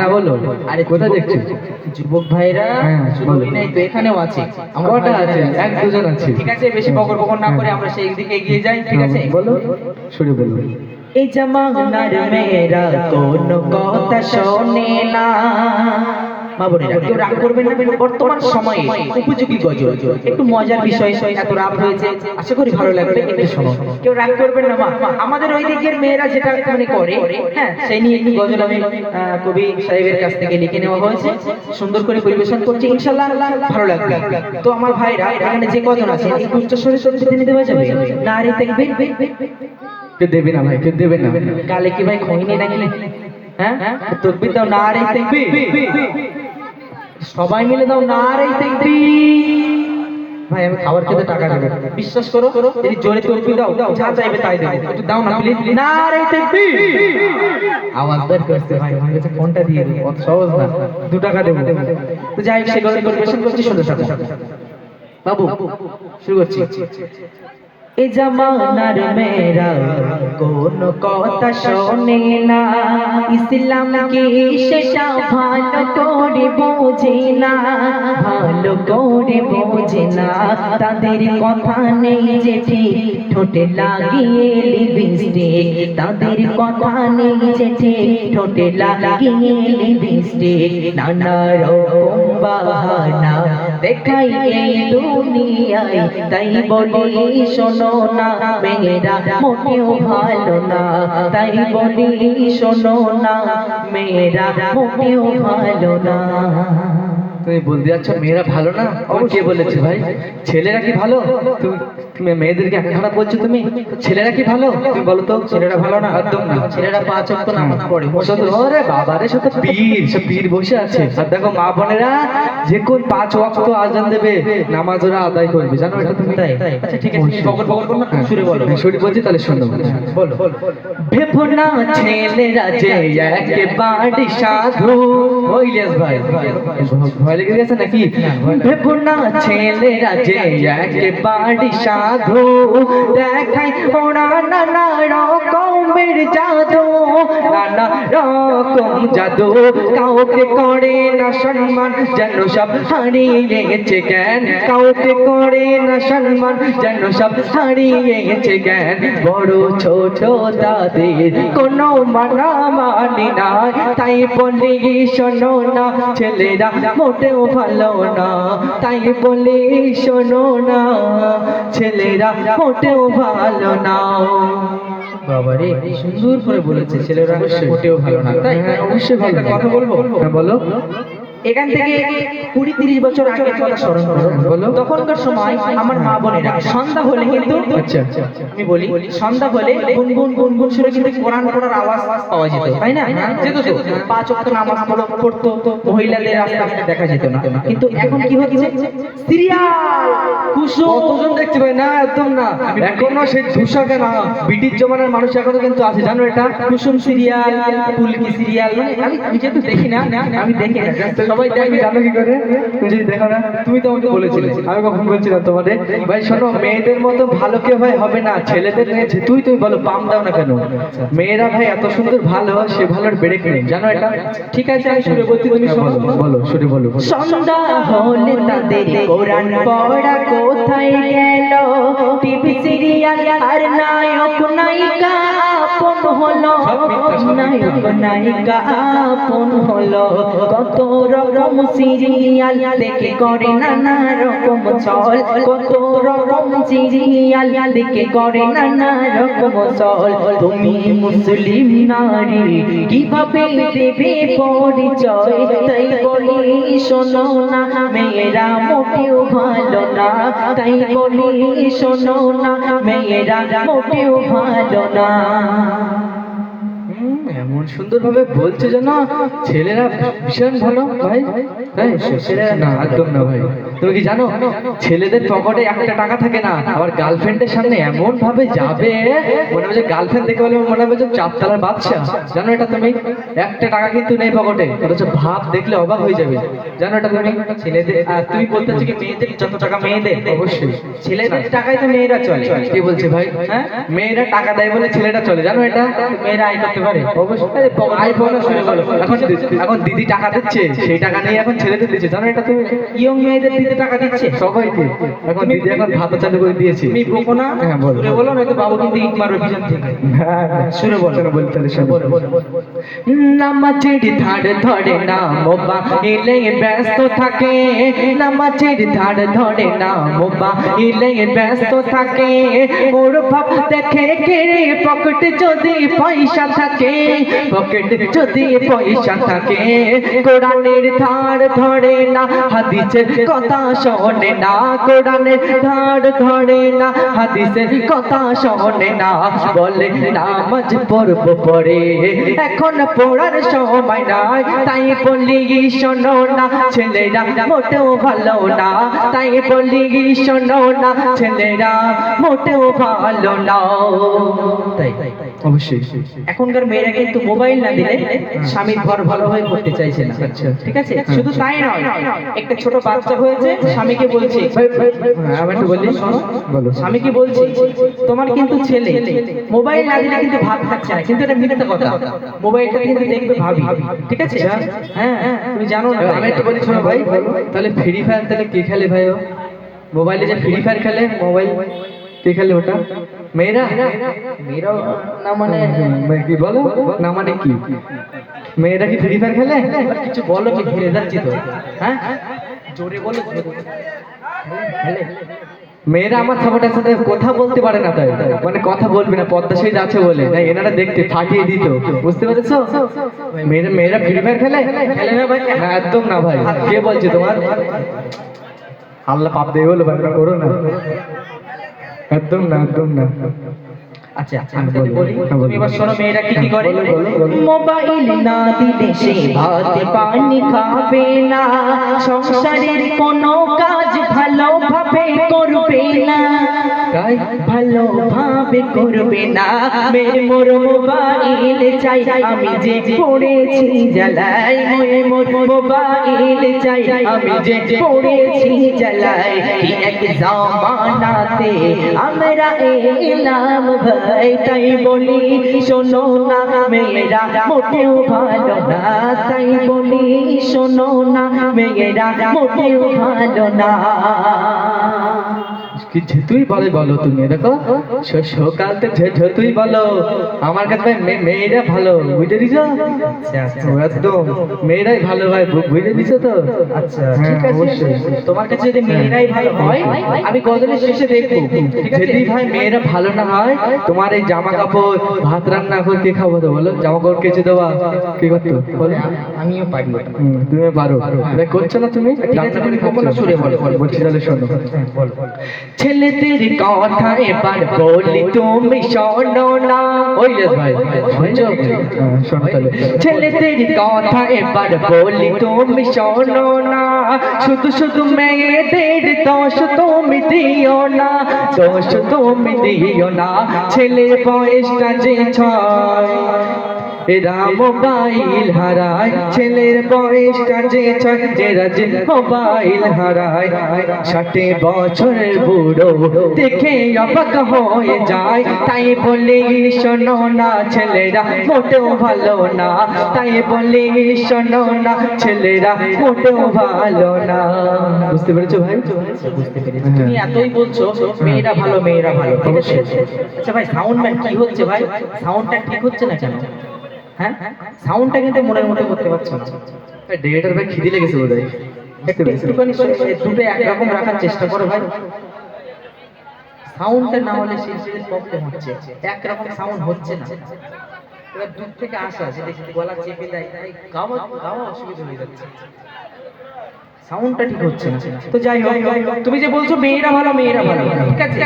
না বলো। আরে কোথায় দেখছো? যুবক ভাইরা হ্যাঁ, শুধুই বলো। নাই তো, এখানেও আছে। আমার কটা ভাইরা আছে? এক দুজন আছে। ঠিক আছে, বেশি বকর বকর না করে আমরা সেই দিকে এগিয়ে যাই, ঠিক আছে? বলো, শুরু বলো। এই জামানার মেয়েরা কোন কথা শোনে না। মা বোনেরা কেউ রাগ করবেন না, বর্তমান সময়ে উপযোগী গজল, একটু মজার বিষয়, এত রাগ হয়েছে, আশা করি ভালো লাগবে, একটু শোনো। কেউ রাগ করবেন না মা। আমাদের ওই দিকের মেয়েরা যেটা মানে করে, হ্যাঁ, সেই নিয়ে একটু গজল আমি কবি সাহেবের কাছ থেকে লিখে নেওয়া হয়েছে, সুন্দর করে পরিবেশন করছি, ইনশাআল্লাহ ভালো লাগবে। তো আমার ভাইরা এখানে যে কজন আছে এই উচ্চস্বরে শব্দ দেওয়া যাবে না? আরে তাকবীর, কেউ দেবে না ভাই, কেউ দেবে না। গালে কি ভাই খইনি নাকি? হ্যাঁ, তাকবীর দাও, না রে তাকবীর। সবাই মিলে দাও, না রে তাকবীর। ভাই আমি খাবার খেতে টাকা দেব, বিশ্বাস করো, যদি জোরে তাকবীর দাও, যা চাইবে তাই দেব, একটু দাও না প্লিজ, না রে তাকবীর। আওয়াজ বের করতে ভাই, আমার কাছে ফোনটা দিয়ে দিই, অত সহজ না, 2 টাকা দেব। তো যাই হোক, সেগুলো পরিবেশন করছি, শুনতে থাকো বাবু, শুরু করছি। এ জামানার মেয়েরা কোন কথা শোনে না, ইসলাম কি সেটা ভালো করে বোঝে না, ভালো করে বোঝে না। তাদের কথা নেই যে ঠিক ঠোঁটে লাগিয়ে লিপস্টিক, তাদের কথা নেই যে ঠিক ঠোঁটে লাগিয়ে লিপস্টিক। নানা রকম বাহানা দেখাই এই দুনিয়ায়, তাই বলি শোনো না মেয়েরা মোটেও ভালো না, তাই বলি শোনো না মেয়েরা মোটেও ভালো না। তুমি বলতে যাচ্ছ মেয়েরা ভালো না? কে বলেছে ভাই? ছেলেরা কি ভালো? তুমি মেয়েদেরকে একা খারাপ বলছো তুমি? ছেলেরা কি ভালো? তুমি বলো তো, ছেলেরা ভালো না? একদম না। ছেলেরা 5 ওয়াক্ত নামাজ পড়ে, ওরে বাবারে, সে তো পীর, সে পীর বসে আছে। আর দেখো মা বোনেরা যে কোন 5 ওয়াক্ত আজান দেবে, নামাজ ওরা আদায় করবে, জানো এটা তুমি? তাই? আচ্ছা ঠিক আছে, বকর বকর করো না, সুরে বলো। শুরু বলছি, তাহলে শোনো। বলো। ভেবো না ছেলেরা যে একেবারে সাধু। ওই ইলিয়াস ভাই, ভয় লেগে গেছে নাকি? ভেবো না ছেলেরা যে একেবারে সাধু, দেখায় ওরা নানা রকমের জাদু, নানা রকম জাদু। কাউকে করে না সম্মান, যেন সব হারিয়ে গেছে জ্ঞান, কাউকে করে না সম্মান, যেন সব হারিয়ে গেছে জ্ঞান। বড় ছোট তাদের কোনো মানামানি নাই, তাই বলি শোনো না ছেলেরা মোটেও ভালো না, তাই বলি শোনো না ছেলেরা মোটেও ভালো না। বাবারে সুন্দর করে বলেছে, ছেলেরা মোটেও ভালো না। তাই অবশ্যই ভালো। কথা বলবো? হ্যাঁ বলো। এখান থেকে 20-30 বছর আগের কথা স্মরণ করো। বলো। তখনকার সময় আমার মা বোনেরা সন্ধ্যা হলে কিন্তু, আচ্ছা আমি বলি, সন্ধ্যা হলে গুনগুন গুনগুন সুরে কিন্তু কোরআন পড়ার আওয়াজ পাওয়া যেত, তাই না? যেত তো, 5 ওয়াক্ত নামাজ পড়তো, মহিলাদের রাস্তাঘাটে দেখা যেত না। কিন্তু এখন কি হচ্ছে? সিরিয়াল কুসুম কতজন দেখতে পাই না? একদম না, এখনো সেই ধূসকে না, ব্রিটিশ জমানার মানুষ এখনো কিন্তু আছে, জানো এটা? কুসুম সিরিয়াল, পুলকি সিরিয়াল, মানে আমি যেহেতু দেখি না, আমি দেখি না, সবাই দেখবে, জানো কি করে? তুমি যদি দেখো না, তুমি তো আমাকে বলেছিলে, আমি কখন বলছিলাম তোমাদের? ভাই শোনো, মেয়েদের মতো ভালো কেউ ভাই হবে না, ছেলেদের নিয়েছে তুমি বলো পাম দাও না কেন? মেয়েরা ভাই এত সুন্দর ভালো, সে ভালোর ব্রেক নেই, জানো এটা? ঠিক আছে আমি শুরু করছি, তুমি শোনো। বলো, শুরু বলো। সন্ধ্যা হলে তাদের কোরআন পড়া কোথায় গেল, টিভি সিরিয়াল আর নায়ক নায়িকা আপন হলো, নায়ক নায়িকা আপন হলো। কত রকম সিরিয়াল দেখে করে নানা রকম ছল, কত রকম সিরিয়াল দেখে করে নানা রকম ছল। তুমি মুসলিম নারী কিভাবে দেবে পরিচয়, তাই বলি শোনো না মেয়েরা মোটেও ভালো না, তাই বলি শোনো না মেয়েরা মোটেও ভালো না। এমন সুন্দর ভাবে বলছে যেন ছেলেরা ভীষণ ভালো ভাই। তাই ছেলেরা না, একদম না ভাই। তুমি কি জানো ছেলেদের পকেটে 1 টাকা থাকে না, আবার গার্লফ্রেন্ডের সামনে এমন ভাবে যাবে, মনে হবে যে গার্লফ্রেন্ড দেখে বলে মনে হবে যে 4 তলার বাদশা, জানো এটা তুমি? 1 টাকা কিন্তু নেই পকেটে, অথচ ভাব দেখলে অবাক হয়ে যাবে, জানো এটা তুমি? ছেলেদের, তুমি বলতে চাচ্ছ কি মেয়েদের যত টাকা মেয়েদের? অবশ্যই ছেলেদের টাকায় তো মেয়েরা চলে। কে বলছে ভাই? হ্যাঁ, মেয়েরা টাকা দেয় বলে ছেলেটা চলে, জানো এটা? মেয়েরা আয় করতে পারে। আইফোন শুনে বলো এখন এখন দিদি টাকা দিচ্ছে সেই টাকা নিয়ে এখন ছেলেদের দিচ্ছে জানো এটা তুমি ইয়ং মেয়েদের দিতে টাকা দিচ্ছে সবাইকে এখন দিদি এখন ভাতা চালু করে দিয়েছে তুমি বকো না, হ্যাঁ, বলো। সুরে বলো নয়তো বাবু কিন্তু ইট মারবে পিছন থেকে। শুনে বল বল তাহলে শোনো নামাজের ধার ধরে না মোবাইলে ব্যস্ত থাকে নামাজের ধার ধরে না মোবাইলে ব্যস্ত থাকে ওর ভাব দেখে কেড়ে পকেটে যদি পয়সা থাকে পকেটে যদি পয়সা থাকে কোরআনের ধার ধরে না হাদিসের কথা শোনে না কোরআনের ধার ধরে না হাদিসের কথা শোনে না বলে নামাজ পড়ব পড়ে এখন পড়ার সময় নাই তাই বলি শোনো না ছেলেরা মোটেও ভালো না তাই বলি শোনো না ছেলেরা মোটেও ভালো না তাই অবশ্যই এখনকার মেয়েরা কিন্তু মোবাইল না দিলে স্বামীর ঘর ভালোভাবে করতে চাইছে না। আচ্ছা। ঠিক আছে, শুধু তাই নয়, একটা ছোট বাচ্চা হয়েছে স্বামীকে বলছে, আমি একটু বলি শোনো, বলো স্বামীকে বলছে তোমার কিন্তু ছেলে মোবাইল না দিলে কিন্তু ভাত খাচ্ছে না, কিন্তু এটা মিথ্যা কথা, মোবাইলটা কিন্তু দেখবে ভাবি। ঠিক আছে, হ্যাঁ তুমি জানো না। আমি একটু বলি শোনো ভাই তাহলে ফ্রি ফায়ার তাহলে কে খেলে ভাই ও মোবাইলে যে ফ্রি ফায়ার খেলে মোবাইল কে খেলে ওটা মেয়েরা মেয়েরাও না মানে কি বলো না মানে কি মেয়েরা কি ফ্রি ফায়ার খেলে কিছু বলো, কি ঘিরে যাচ্ছি তো, হ্যাঁ জোরে বলো, খেলে মেয়েরা আমার সাপোর্টের সাথে কথা বলতে পারে না তাই মানে কথা বলবে না পদ্মা সেজ আছে বলে না এনারা দেখতে ফাটিয়ে দিত বুঝতে পেরেছো মেয়েরা ফ্রি ফায়ার খেলে খেলে না ভাই? না একদম না ভাই কে বলছে তোমার আল্লাহ পাপ দেবে বলে ভাই না করো না একদম না একদম না আচ্ছা আমি তাহলে বলি, হ্যাঁ, বলো। তুমি এবার শোনো মেয়েরা কি কি করে। বলো, বলো, বলো। মোবাইল না দিলে সে ভাত পানি খাবে না, সংসারের কোনো কাজ ভালোভাবে করবে না, তাই ভালোভাবে করবে না, মেয়ের মোর মোবাইল চাই, আমি যে পড়েছি জ্বালাই, মোর মোবাইল চাই, আমি যে পড়েছি জ্বালাই, কি এক জামানাতে আমরা এলাম ভাই, তাই বলি শোনো না মেয়েরা মোটেও ভালো না, তাই বলি শোনো না মেয়েরা মোটেও ভালো না। কি যেতুই বলে বলো তুমি দেখো সকাল থেকে যেতুই বলো আমার কাছে ভাই মেয়েরা ভালো বুঝে দিছো একদম মেয়েরাই ভালো ভাই বুঝে দিছো তো আচ্ছা হ্যাঁ, ঠিক আছে, অবশ্যই। তোমার কাছে যদি মেয়েরাই ভালো হয় আমি গজলের শেষে দেখবো। ঠিক আছে, যদি ভাই মেয়েরা ভালো না হয় তোমার এই জামা কাপড় ভাত রান্না করে কে খাবো তো বলো জামা কাপড় কেচে দেওয়া কি করতো বলো আমিও পারি ওটা। তুমি পারো ভাই করছো না তুমি রান্না করে খাবো না সুরে বলো বলছি তাহলে শোনো ছেলেদের কথা এবার বলি তুমি শোনো না ওই যে ভাই শুনছো শোনো তাহলে ছেলেদের কথা এবার বলি তুমি শোনো না শুধু শুধু মেয়েদের দোষ তুমি দিও না দোষ তুমি দিও না ছেলের বয়সটা যে ছয় এরা মোবাইল হারায় ছেলের বয়সটা যে ছয় এরা যে মোবাইল হারায় 60 বছরের বুড়ো দেখে অবাক হয়ে যায় তাই বলি শোনো না ছেলেরা মোটেও ভালো না তাই বলি শোনো না ছেলেরা মোটেও ভালো না বুঝতে পেরেছো ভাই বুঝতে পেরেছি, তুমি এতই বলছো মেয়েরা ভালো মেয়েরা ভালো, ঠিক আছে। আচ্ছা ভাই সাউন্ডম্যান কি হচ্ছে ভাই, সাউন্ডটা ঠিক হচ্ছে না কেন? হ্যাঁ সাউন্ডটা কিন্তু মনের মতো করতে পারছো না। ডেটার ভাই খিদে লেগেছে বোধহয় একটুখানি দুটো একরকম রাখার চেষ্টা করো ভাই, সাউন্ডটা না হলে শিল্পীদের প্রবলেম হচ্ছে, একরকম সাউন্ড হচ্ছে না। এবার দূর থেকে আসা যে দেখি গলা চেপে দেয় তাই গাওয়া গাওয়া অসুবিধা হয়ে যাচ্ছে, সাউন্ডটা ঠিক হচ্ছে না। তো যাই হোক, তুমি যে বলছো মেয়েরা ভালো মেয়েরা ভালো, ঠিক আছে।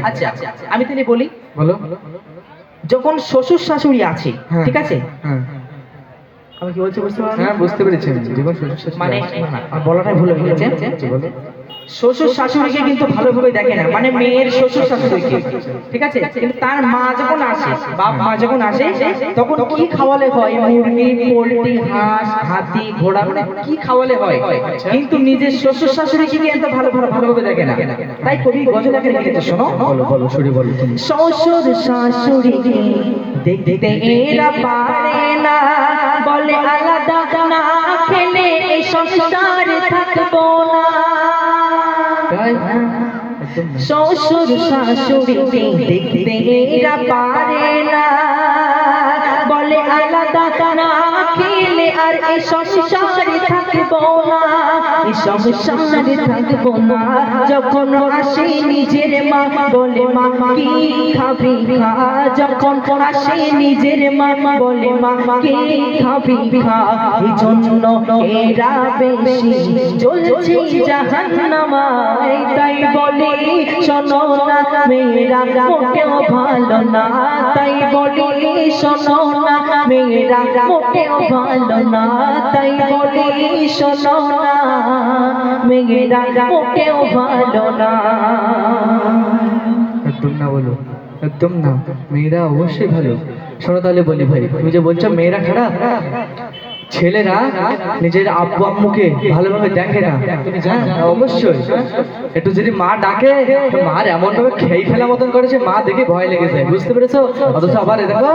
আচ্ছা আমি তাহলে বলি, বলো যখন শ্বশুর শাশুড়ি আছে, হ্যাঁ, ঠিক আছে, হ্যাঁ আমি কি বলছি বুঝতে পারছো? হ্যাঁ বুঝতে পেরেছি জীবন শ্বশুর মানে আমার বলাটাই ভুল হয়ে গেছে। বলো শ্বশুর শাশুড়িকে কিন্তু ভালোভাবে দেখে না, মানে মেয়ের শ্বশুর শাশুড়িকে, ঠিক আছে, কিন্তু তার মা যখন আসে, বাপ মা যখন আসে তখন কি খাওয়ালে হয়, মুরগি পোল্ট্রি হাঁস হাতি ঘোড়া মানে কি খাওয়ালে হয়, কিন্তু নিজের শ্বশুর শাশুড়িকে কিন্তু ভালোভাবে দেখে না। তাই কবি গজল আকারে লিখেছে, শোনো, বলো বলো শুরু বলো তুমি শ্বশুর শাশুড়িকে দেখতে এরা পারে বলে আলাদা না খেলে এই সংসারে থাকবো না। তাই? শ্বশুর শাশুড়ি দেখতে এরা পারে না, বলে আলাদা না খেলে আর এই সংসারে থাকবো না, এই সংসারে থাকবো না। যখন আসে নিজের মা বলে মা কি খাবি খা, যখন আসে নিজের মা বলে মা কি খাবি খা, এই জন্য এরা বেশি চলছে জাহান্নামায়। তাই বলে শোনো না মেয়েরা মোটেও ভালো না, তাই বলে শোনো না মেয়েরা মোটেও ভালো না, তাই বলে শোনো না মেয়েরা মোটেও ভালো না। একদম না বলো, একদম না, মেয়েরা অবশ্যই ভালো। শোনো তাহলে বলি ভাই, তুমি যে বলছো মেয়েরা খারাপ, ছেলেরা নিজের আব্বু আম্মুকে ভালোভাবে দেখে না। হ্যাঁ অবশ্যই, একটু যদি মা ডাকে তো মার এমন ভাবে খেয়ে ফেলা মতন করেছে, মা দেখে ভয় লেগে যায়, বুঝতে পেরেছো? অথচ আবার দেখো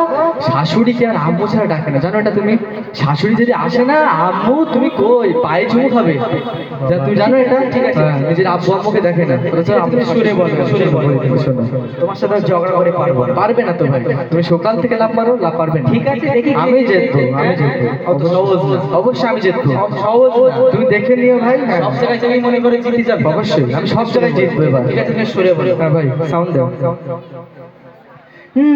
শাশুড়িকে আর আম্মু ছাড়া ডাকে না, জানো এটা তুমি? শাশুড়ি যদি আসে না, আম্মু তুমি কই পায়ে চুমু খাবে, তুমি জানো এটা? ঠিক আছে, নিজের আব্বু আম্মুকে দেখে না। অথচ তুমি সুরে বলো, সুরে বলো, শোনো তোমার সাথে ঝগড়া করে পারবো না। পারবে না তো ভাই, তুমি সকাল থেকে লাভ মারো, লাভ পারবে না। ঠিক আছে, দেখি আমি জিতবো, আমি জিতবো, অবশ্যই আমি জিতবো। তুমি দেখে নিও ভাই, সব জায়গায় তুমি মনে করে জিতে যাবে। অবশ্যই আমি সব জায়গায় জিতবো এবার। ঠিক আছে, তুমি সুরে বলো। হ্যাঁ ভাই, সাউন্ড দাও।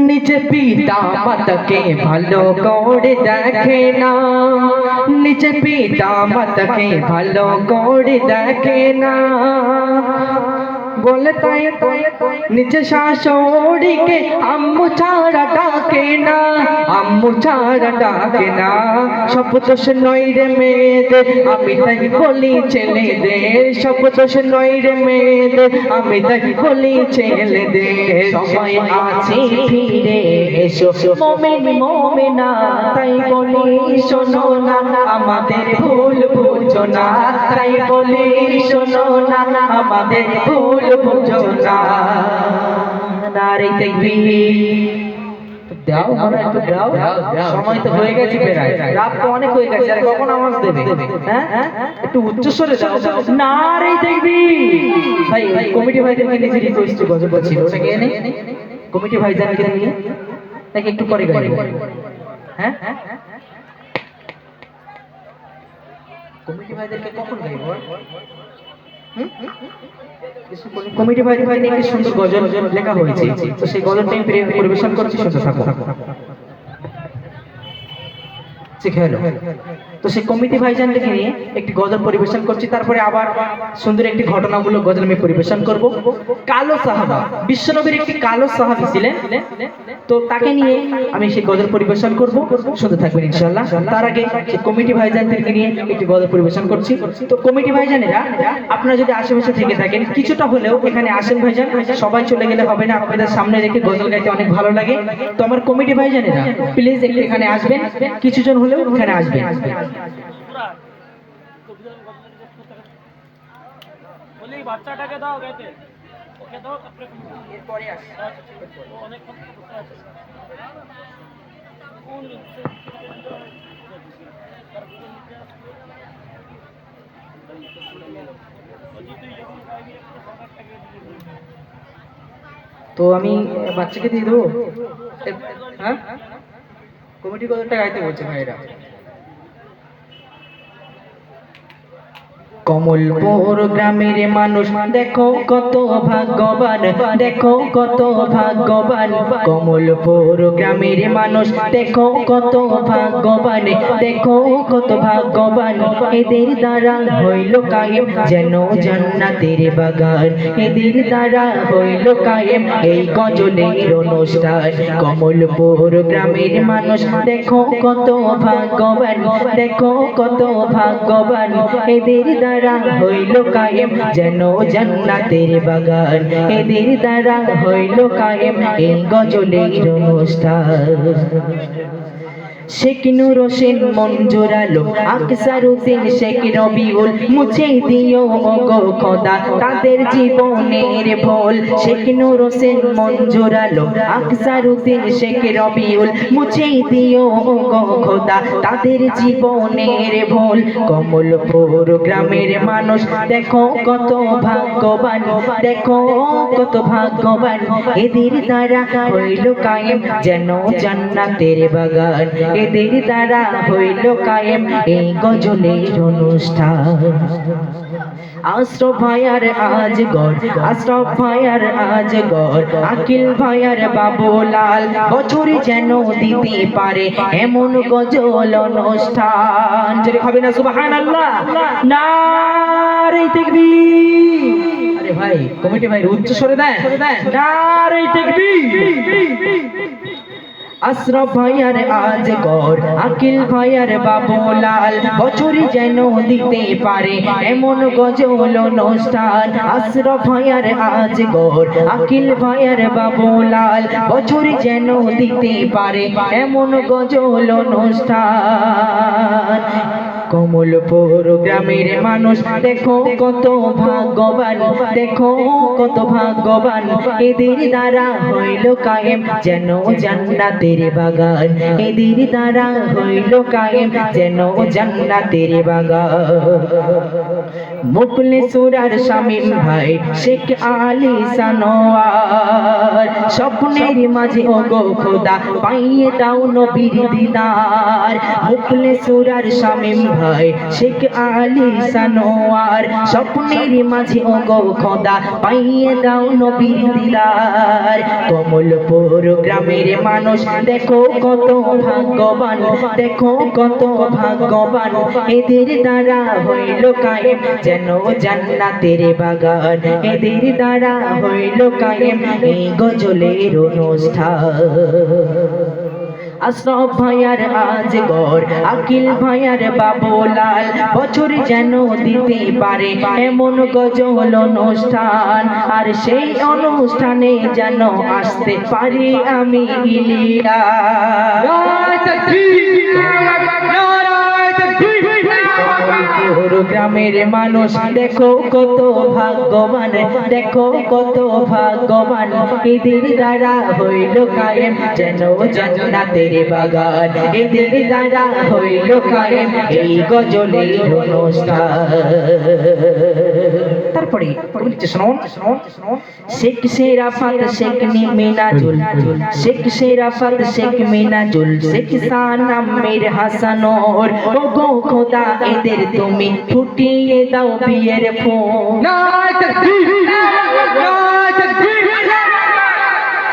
নিচে পিতা মাতাকে ভালো করে দেখে না, নিচে পিতা মাতাকে ভালো করে দেখে না, বলে তাই নিচে শাশুড়িকে আম্মু ছাড়া ডাকে না, আম্মু ছাড়া ডাকে না। সব দোষ নয় রে মেয়েদের, আমি তাই বলি ছেলেদের, সব দোষ নয় রে মেয়েদের, আমি তাই বলি ছেলেদের। সবাই আছে ফিরে এসো মোমেন মোমেনা, তাই বলি শোনো না আমাদের ভুল বুঝো না, তাই বলি শোনো না আমাদের ভুল বুঝো না। নারে তাকবীর দাও, মানে একটু দাও, সময় তো হয়ে গেছে প্রায়, রাত তো অনেক হয়ে গেছে, আর কখন আওয়াজ দেবে? হ্যাঁ একটু উচ্চ স্বরে দাও। নারে তাকবীর। ভাই কমিটি ভাইদেরকে নিজে রিকোয়েস্ট গজল ছিল, ওটাকে এনে কমিটি ভাইজানকে নিয়ে তাকে একটু পরে গাইবো। হ্যাঁ কমিটি ভাইদেরকে কখন গাইবো? কমিটি ভাই নিয়ে একটি সুন্দর গজল লেখা হয়েছে, তো সেই গজলটা আমি পরিবেশন করছি, শুনতে থাকো। তো সেই কমিটি ভাইজানকে নিয়ে একটি গজল পরিবেশন করছি, তারপরে আবার সুন্দর একটি ঘটনামূলক গজল আমি পরিবেশন করব। কালো সাহাবা, বিশ্বনবীর একটি কালো সাহাবী ছিলেন, তো তাকে নিয়ে আমি সেই গজল পরিবেশন করব, শুনতে থাকবেন ইনশাআল্লাহ। তার আগে সেই কমিটি ভাইজানদেরকে নিয়ে একটি গজল পরিবেশন করছি। তো কমিটি ভাইজানেরা, আপনারা যদি আশেপাশে থেকে থাকেন কিছুটা হলেও এখানে আসেন ভাইজান, সবাই চলে গেলে হবে না, আপনাদের সামনে রেখে গজল গাইতে অনেক ভালো লাগে। তো আমার কমিটি ভাইজানেরা প্লিজ একটু এখানে আসবেন, কিছুজন হলেও এখানে আসবেন। বাচ্চাটাকে দাও গাইতে, ওকে দাও, তারপরে এরপরে আসি। তো আমি বাচ্চাকে দিয়ে দেবো। হ্যাঁ কমিটি গজলটা গাইতে বলছে ভাইরা। কমলপুর গ্রামের মানুষ দেখো কত ভাগ্যবান, দেখো কত ভাগ্যবান। কমলপুর গ্রামের মানুষ দেখো কত ভাগ্যবান, দেখো কত ভাগ্যবান। এদের দ্বারা হইল কায়েম যেন জান্নাতের বাগান, এদের দ্বারা হইল কায়েম এই গজলের অনুষ্ঠান। কমলপুর গ্রামের মানুষ দেখো কত ভাগ্যবান, দেখো কত ভাগ্যবান। এদের দ্বারা হইল কায়েম যেন জান্নাতের বাগান, এদের দ্বারা হইল কায়েম এই গজলের অনুষ্ঠান। শেখ নূর হোসেন মঞ্জুরালো আকসারউদ্দিন শেখ রবিউল মুছে দিও ওগো খোদা তাদের জীবনের ভুল শেখ নূর হোসেন মঞ্জুরালো আকসারউদ্দিন শেখ রবিউল মুছে দিও ওগো খোদা তাদের জীবনের ভুল কমলপুর গ্রামের মানুষ দেখো কত ভাগ্যবান দেখো কত ভাগ্যবান এদের দ্বারা হইল কায়েম যেন জান্নাতের বাগান এদের দ্বারা হইল কায়েম এই গজলের অনুষ্ঠান আশরাফ ভাইয়ার আজ গড় আশরাফ ভাইয়ার আজ গড় আকিল ভাইয়ার বাবুলাল বছর যেন দিতে পারে এমন গজল অনুষ্ঠান যদি হবে না সুবহানাল্লাহ নারে তাকবীর আরে ভাই কমিটি ভাই উচ্চ স্বরে দেন নারে তাকবীর আশরাফ ভাইয়ার আজ গড় আকিল ভাইয়ার বাবুলাল বছর যেন দিতে পারে এমন গজল অনুষ্ঠান আশরাফ ভাইয়ার আজ গড় আকিল ভাইয়ার বাবুলাল বছর যেন দিতে পারে এমন গজল অনুষ্ঠান কমলপুর গ্রামের মানুষ দেখো কত ভাগ্যবান দেখো কত ভাগ্যবান এদের দ্বারা হইল কায়েম যেন জান্নাতের বাগান এদের দ্বারা হইল কায়েম যেন জান্নাতের বাগান মুখলেসুরার শামীম ভাই শেখ আলী সানোয়ার স্বপ্নের মাঝে ওগো খোদা পাইয়ে দাও নবীর দিদার মুখলেসুরার শামীম ভাই শেখ আলী সানোয়ার স্বপ্নের মাঝে ওগো খোদা পাইয়ে দাও নবীর দিদার কমলপুর গ্রামের মানুষ দেখো কত ভাগ্যবান দেখো কত ভাগ্যবান এদের দ্বারা হইল কায়েম যেন জান্নাতের বাগান এদের দ্বারা হইল কায়েম এই গজলের অনুষ্ঠান আশরাফ ভাইয়ার আজ গড় আকিল ভাইয়ার বাবুলাল বছর যেন দিতে পারে এমন গজল অনুষ্ঠান আর সেই অনুষ্ঠানে যেন আসতে পারি আমি ইলিয়া গ্রামের মানুষ দেখো কত ভাগ্যবান দেখো কত ভাগ্যবান এদের দ্বারা হইল কায়েম যেন জান্নাতের বাগান এদের দ্বারা হইল কায়েম এই গজলের অনুষ্ঠান তারপরে শুনুন শেখ শেরাফাত শেখ মিনাজুল শেখ শেরাফাত শেখ মিনাজুল শেখ সানাম মীর হাসানোর ওগো খোদা এদের তুমি ফুটিয়ে দাও বিয়ের ফুল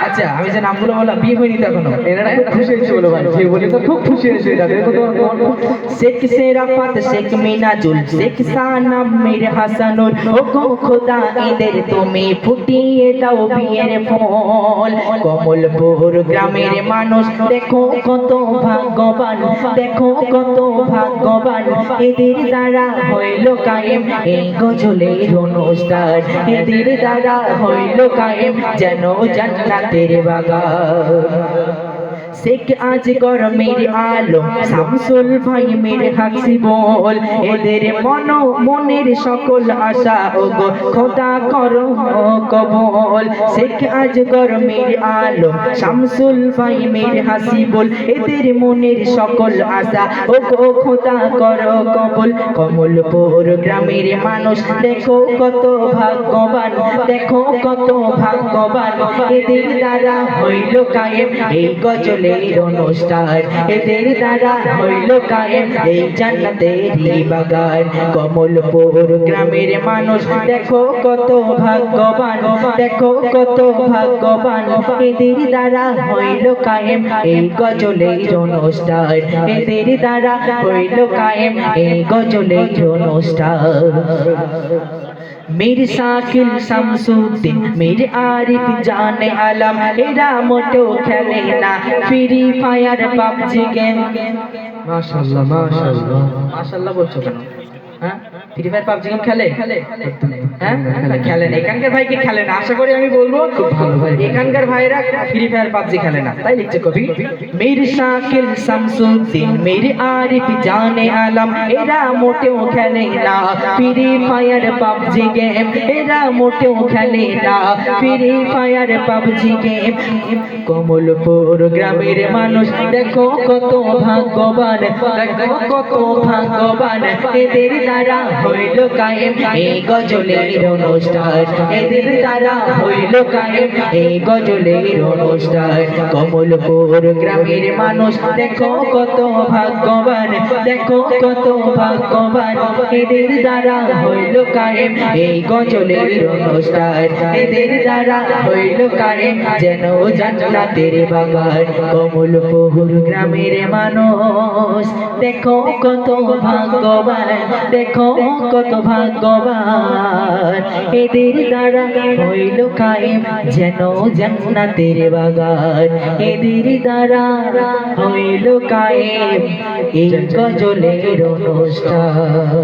আচ্ছা আমি যে নামগুলো বললাম বিয়ে হয়নি তো এখনো এনারা খুব খুশি হয়েছে বলো ভাই যে বলে তো খুব খুশি হয়েছে এটা দেখো তো শেখ শেরাফাত শেখ মিনাজুল শেখ সানাম মীর হাসানুর ওগো খোদা এদের তুমি ফুটিয়ে দাও বিয়ের ফল কমলপুর গ্রামের মানুষ দেখো কত ভাগ্যবান দেখো কত ভাগ্যবান এদের দ্বারা হইল কায়েম এই গজলের অনুষ্ঠান এদের দ্বারা হইল কায়েম যেন জান্নাতের বাগান শেখ আজ গরমের আলো শামসুল ভাই মেরে হাসি বল এদের মনের সকল আশা ওগো খোদা করো কবল শেখ আজ গরমের আলো শামসুল ভাই মেরে হাসি বল এদের মনের সকল আশা ওগো খোদা করো কবল কমলপুর গ্রামের মানুষ দেখো কত ভাগ্যবান দেখো কত ভাগ্যবান এদের দ্বারা হইল কায়েম এই গজলের অনুষ্ঠান এদের দ্বারা হইল কায়েম এই জান্নাতের বাগান কমলপুর গ্রামের মানুষ দেখো কত ভাগ্যবান দেখো কত ভাগ্যবান এদের দ্বারা হইল কায়েম এই গজলের অনুষ্ঠান এদের দ্বারা হইল কায়েম এই গজলের অনুষ্ঠান মীর শাকিল শামসুদ্দিন মীর আরিফ জানে আলম এরা মোটেও খেলে না ফ্রি ফায়ার পাবজি গেম মাশাআল্লাহ মাশাআল্লাহ মাশাআল্লাহ বলছো কেন হ্যাঁ ফ্রি ফায়ার পাবজি গেম খেলে হ্যাঁ খেলে না এখানকার ভাই কি খেলে না আশা করি আমি বলবো ভালো ভাই। এখানকার ভাইরা ফ্রি ফায়ার পাবজি খেলে না তাই লিখছে কবি মেরি শাকিল শামসুদ্দিন মেরি আরিফ জানে আলম এরা মোটেও খেলে না ফ্রি ফায়ার পাবজি গেম এরা মোটেও খেলে না free fire PUBG game Kamalpur গ্রামের মানুষ দেখো কত ভাগ্যবান দেখো কত ভাগ্যবান এদের দ্বারা হইল কায়েম এই গজলের অনুষ্ঠান এদের দ্বারা হইল কায়েম এই গজলের অনুষ্ঠান কমলপুর গ্রামের মানুষ দেখো কত ভাগ্যবান দেখো কত ভাগ্যবান এদের দ্বারা হইল কায়েম এই গজলের অনুষ্ঠান এদের দ্বারা হইল কায়েম যেন জান্নাতের বাগান কমলপুর গ্রামের মানুষ দেখো কত ভাগ্যবান দেখো কত ভাগ্যবান এদের দ্বারা হইল কায়েম যেন জান্নাতের বাগান এদের দ্বারা হইল কায়েম এই গজলের অনুষ্ঠান